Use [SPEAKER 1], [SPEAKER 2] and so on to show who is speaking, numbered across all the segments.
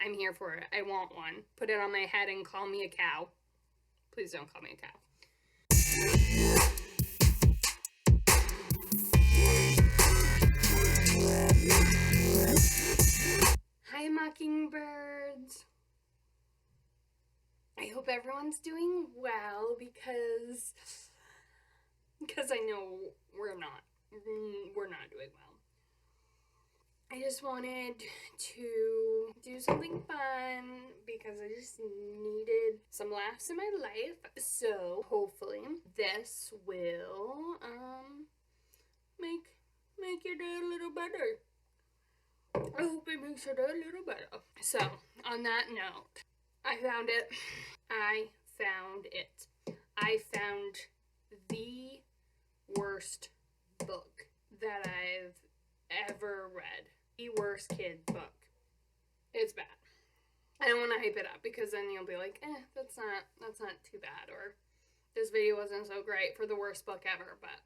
[SPEAKER 1] I'm here for it. I want one. Put it on my head and call me a cow. Please don't call me a cow. Hi, mockingbirds. I hope everyone's doing well because I know we're not doing well. I just wanted to do something fun because I just needed some laughs in my life. So hopefully this will make your day a little better. I hope it makes your day a little better. So on that note, I found it. I found the worst book that I've ever read. The worst kid book. It's bad. I don't want to hype it up because then you'll be like, that's not too bad, or this video wasn't so great for the worst book ever, but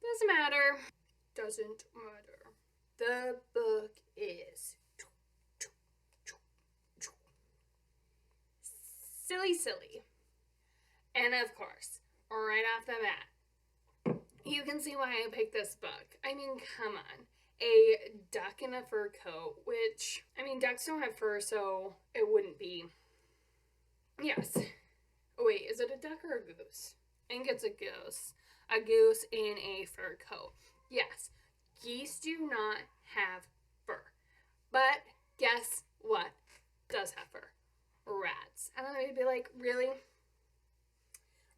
[SPEAKER 1] doesn't matter. Doesn't matter. The book is Silly. And of course, right off the bat, you can see why I picked this book. I mean, come on. A duck in a fur coat, which, I mean, ducks don't have fur, so it wouldn't be. Yes. Oh, wait, is it a duck or a goose? I think it's a goose. A goose in a fur coat. Yes, geese do not have fur. But guess what does have fur? Rats. And I'd be like, really?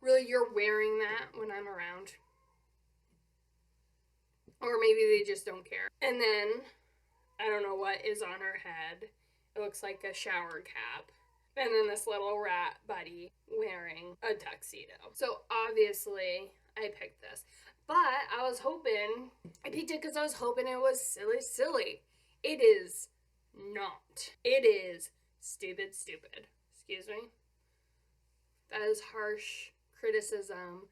[SPEAKER 1] Really, you're wearing that when I'm around? Or maybe they just don't care. And then, I don't know what is on her head. It looks like a shower cap. And then this little rat buddy wearing a tuxedo. So obviously, I picked this. But I picked it because I was hoping it was silly. It is not. It is stupid. Excuse me. That is harsh criticism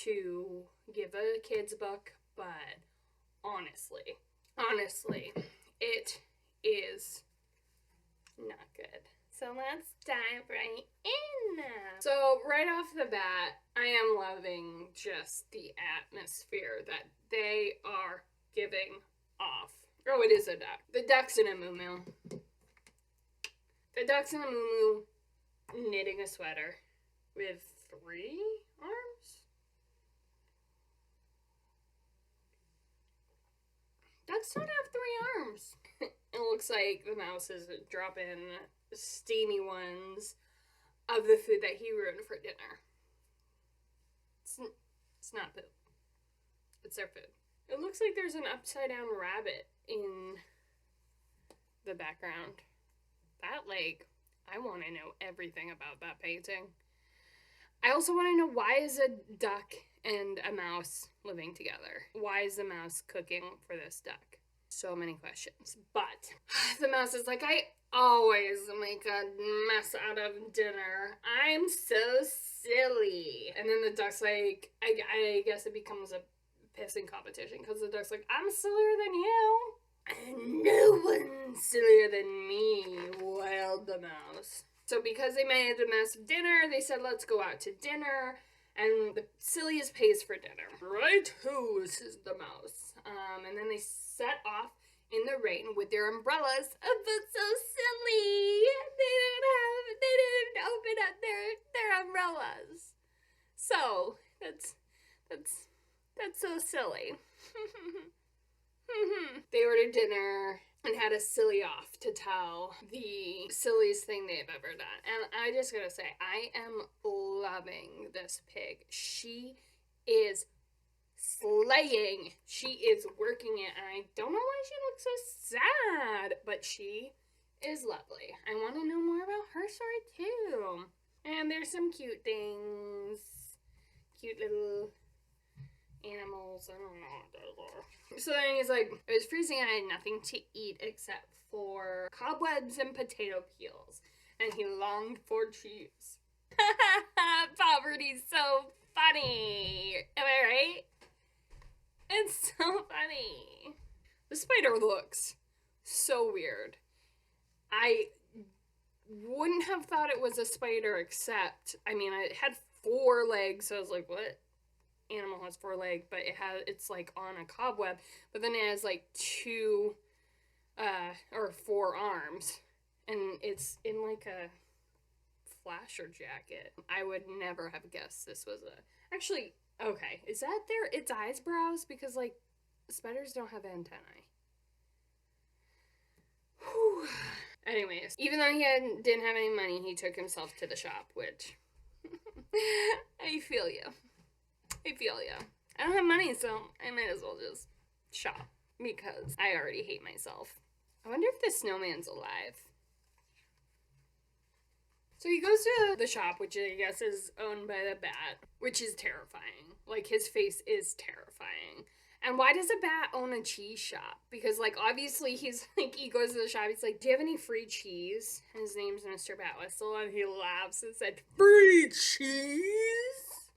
[SPEAKER 1] to give a kid's book, but honestly, it is not good. So let's dive right in. So right off the bat, I am loving just the atmosphere that they are giving off. Oh, it is a duck. The duck's in a moo-moo. The duck's in a moo-moo knitting a sweater with 3 arms. Ducks don't have 3 arms. It looks like the mouse is dropping steamy ones of the food that he ruined for dinner. It's not poop. It's their food. It looks like there's an upside down rabbit in the background. That, I want to know everything about that painting. I also want to know, why is a duck and a mouse living together? Why is the mouse cooking for this duck? So many questions. But the mouse is like, I always make a mess out of dinner. I'm so silly. And then the duck's like, I guess it becomes a pissing competition because the duck's like, I'm sillier than you. And no one's sillier than me, wailed the mouse. So because they made a mess of dinner, they said, let's go out to dinner. And the silliest pays for dinner. Right, who is the mouse? And then they set off in the rain with their umbrellas. Oh, but so silly. They didn't open up their umbrellas. So that's so silly. They ordered dinner and had a silly off to tell the silliest thing they've ever done. And I just gotta say, I am loving this pig. She is slaying. She is working it. And I don't know why she looks so sad, but she is lovely. I want to know more about her story too. And there's some cute things. Cute little animals. I don't know what those are. So then he's like, it was freezing and I had nothing to eat except for cobwebs and potato peels. And he longed for cheese. Poverty's so funny. Am I right? It's so funny. The spider looks so weird. I wouldn't have thought it was a spider, except, I mean, it had 4 legs, so I was like, what animal has 4 legs? But it's like on a cobweb, but then it has like 2 or 4 arms, and it's in like a flasher jacket. I would never have guessed this was a, actually, okay, is that its eyebrows? Because like spiders don't have antennae. Whew. Anyways, even though didn't have any money, he took himself to the shop, which I feel you. I feel you. I don't have money, so I might as well just shop because I already hate myself. I wonder if the snowman's alive. So he goes to the shop, which I guess is owned by the bat, which is terrifying. Like, his face is terrifying. And why does a bat own a cheese shop? Because, like, obviously he's, like, he goes to the shop, he's like, do you have any free cheese? And his name's Mr. Batwhistle, and he laughs and said, free cheese?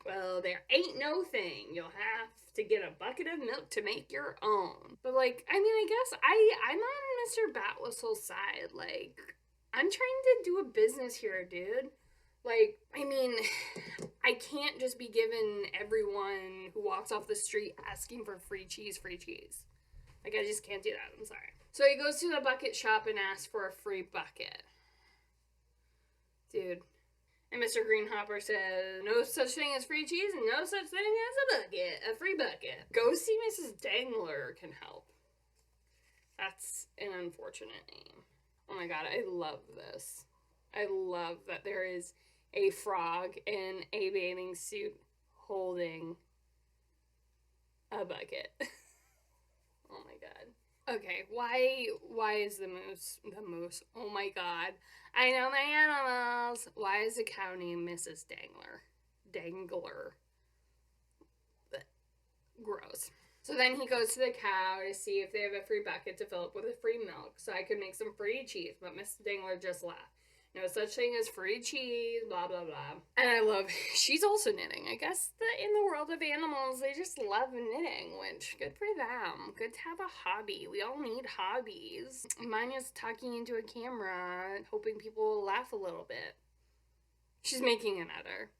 [SPEAKER 1] Well, there ain't no thing. You'll have to get a bucket of milk to make your own. But, like, I mean, I guess I'm on Mr. Batwhistle's side. Like, I'm trying to do a business here, dude. Like, I mean, I can't just be giving everyone who walks off the street asking for free cheese. Like, I just can't do that. I'm sorry. So he goes to the bucket shop and asks for a free bucket. Dude. And Mr. Greenhopper says, no such thing as free cheese and no such thing as a bucket. A free bucket. Go see Mrs. Dangler can help. That's an unfortunate name. Oh my god, I love this. I love that there is a frog in a bathing suit holding a bucket. Oh my god. Okay, why is the moose, oh my god. I know my animals. Why is the cow named Mrs. Dangler. But gross. So then he goes to the cow to see if they have a free bucket to fill up with a free milk so I could make some free cheese. But Mrs. Dangler just laughed. No such thing as free cheese, blah, blah, blah. And I love, she's also knitting. I guess that in the world of animals, they just love knitting, which, good for them. Good to have a hobby. We all need hobbies. Mine is talking into a camera, hoping people will laugh a little bit. She's making another.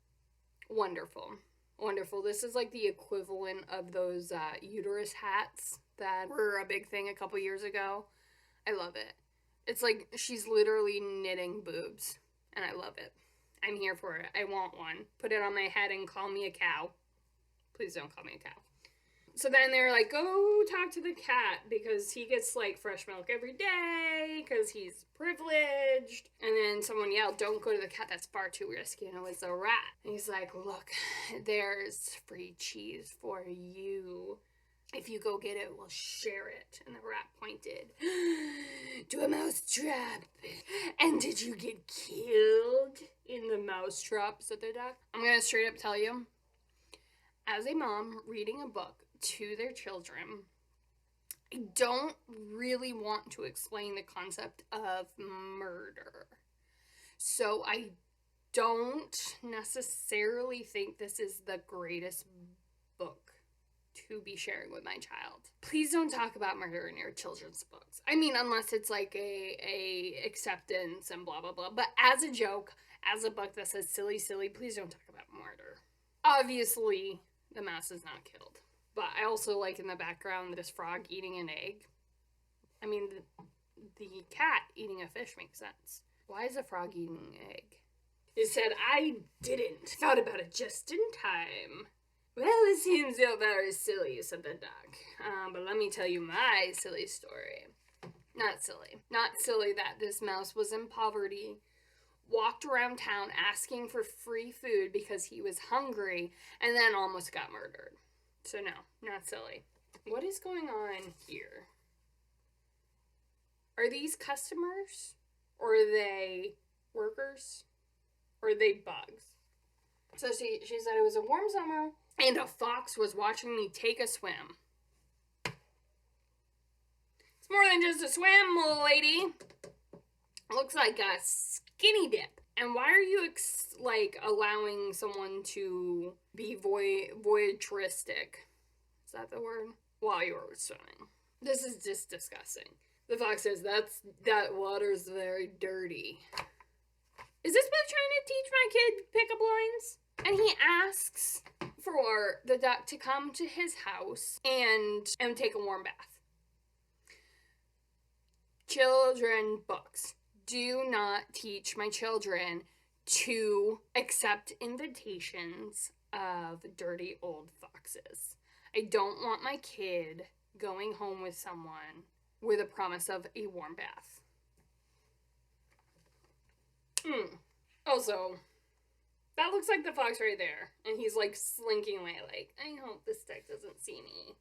[SPEAKER 1] Wonderful. Wonderful. This is like the equivalent of those uterus hats that were a big thing a couple years ago. I love it. It's like she's literally knitting boobs, and I love it. I'm here for it. I want one. Put it on my head and call me a cow. Please don't call me a cow. So then they're like, go talk to the cat because he gets like fresh milk every day because he's privileged. And then someone yelled, don't go to the cat. That's far too risky. And it was a rat. And he's like, look, there's free cheese for you. If you go get it, we'll share it. And the rat pointed to a mousetrap. And did you get killed in the mousetrap? Said the duck. I'm going to straight up tell you, as a mom reading a book to their children, I don't really want to explain the concept of murder. So I don't necessarily think this is the greatest book to be sharing with my child. Please don't talk about murder in your children's books. I mean, unless it's like a acceptance and blah, blah, blah. But as a joke, as a book that says silly, please don't talk about murder. Obviously, the mouse is not killed. But I also like in the background this frog eating an egg. I mean, the cat eating a fish makes sense. Why is a frog eating an egg? It said, I didn't. Thought about it just in time. Well, it seems you're very silly, said the duck. But let me tell you my silly story. Not silly. Not silly that this mouse was in poverty, walked around town asking for free food because he was hungry, and then almost got murdered. So no, not silly. What is going on here? Are these customers? Or are they workers? Or are they bugs? So she said it was a warm summer, and a fox was watching me take a swim. It's more than just a swim, little lady. It looks like a skinny dip. And why are you, allowing someone to be voyeuristic? Is that the word? While you were swimming. This is just disgusting. The fox says, that water's very dirty. Is this book trying to teach my kid pickup lines? And he asks for the duck to come to his house and take a warm bath. Children books do not teach my children to accept invitations of dirty old foxes. I don't want my kid going home with someone with a promise of a warm bath. Also, that looks like the fox right there. And he's like slinking away like, I hope this duck doesn't see me.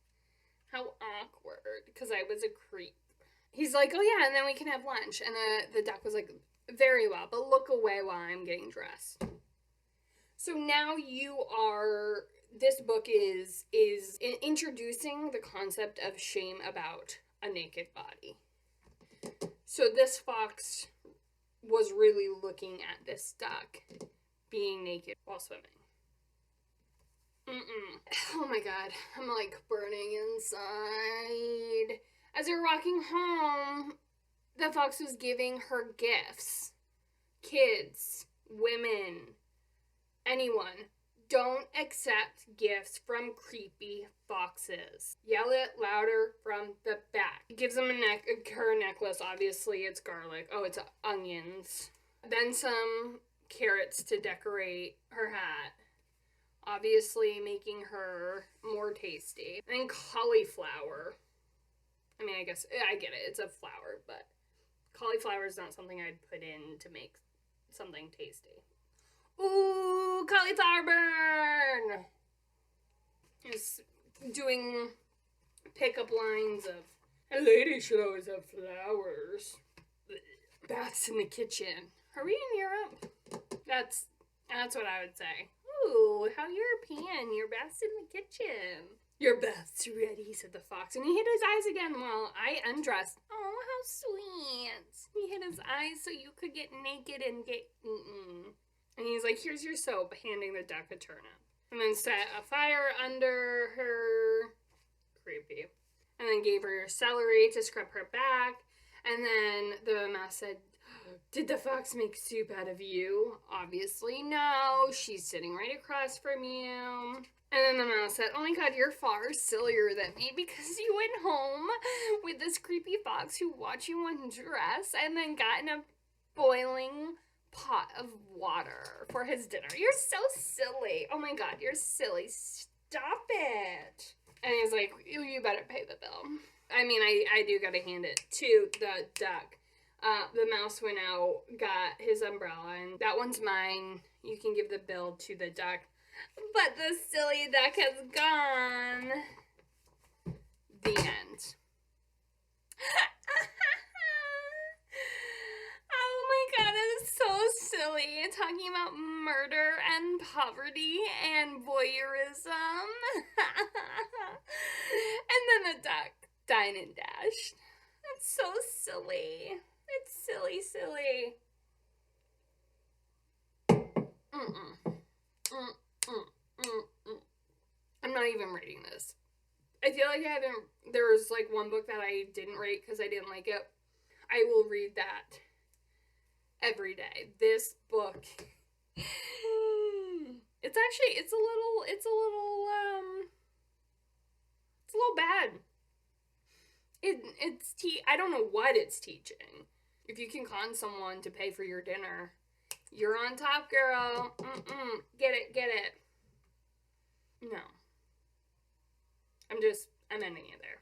[SPEAKER 1] How awkward, because I was a creep. He's like, oh yeah, and then we can have lunch. And the duck was like, very well, but look away while I'm getting dressed. So now this book is introducing the concept of shame about a naked body. So this fox was really looking at this duck being naked while swimming. Oh my god, I'm like burning inside. As they were walking home, the fox was giving her gifts. Kids, women, anyone. Don't accept gifts from creepy foxes. Yell it louder from the back. Gives them her necklace. Obviously, it's garlic. Oh, it's onions. Then some carrots to decorate her hat. Obviously, making her more tasty. And then cauliflower. I mean, I guess, I get it. It's a flower, but cauliflower is not something I'd put in to make something tasty. Ooh, cauliflower burn! Just doing pickup lines of, a lady should always have flowers. Baths in the kitchen. Are we in Europe? That's what I would say. Ooh, how European. Your bath's in the kitchen. Your bath's ready, said the fox. And he hid his eyes again while I undressed. Oh, how sweet. He hid his eyes so you could get naked and get eaten. And he's like, here's your soap, handing the duck a turnip. And then set a fire under her. Creepy. And then gave her celery to scrub her back. And then the mouse said, did the fox make soup out of you? Obviously no. She's sitting right across from you. And then the mouse said, oh my god, you're far sillier than me because you went home with this creepy fox who watched you undress and then got in a boiling pot of water for his dinner. You're so silly. Oh my god, you're silly. Stop it. And he's like, you better pay the bill. I mean, I do gotta hand it to the duck. The mouse went out, got his umbrella, and that one's mine. You can give the bill to the duck. But the silly duck has gone. The end. Oh my god, it is so silly. Talking about murder and poverty and voyeurism. And then the duck dined and dashed. It's so silly. It's silly, silly. I'm not even rating this. I feel like there was like one book that I didn't rate because I didn't like it. I will read that every day. This book, it's a little bad. I don't know what it's teaching. If you can con someone to pay for your dinner, you're on top, girl. Get it. No. I'm ending it there.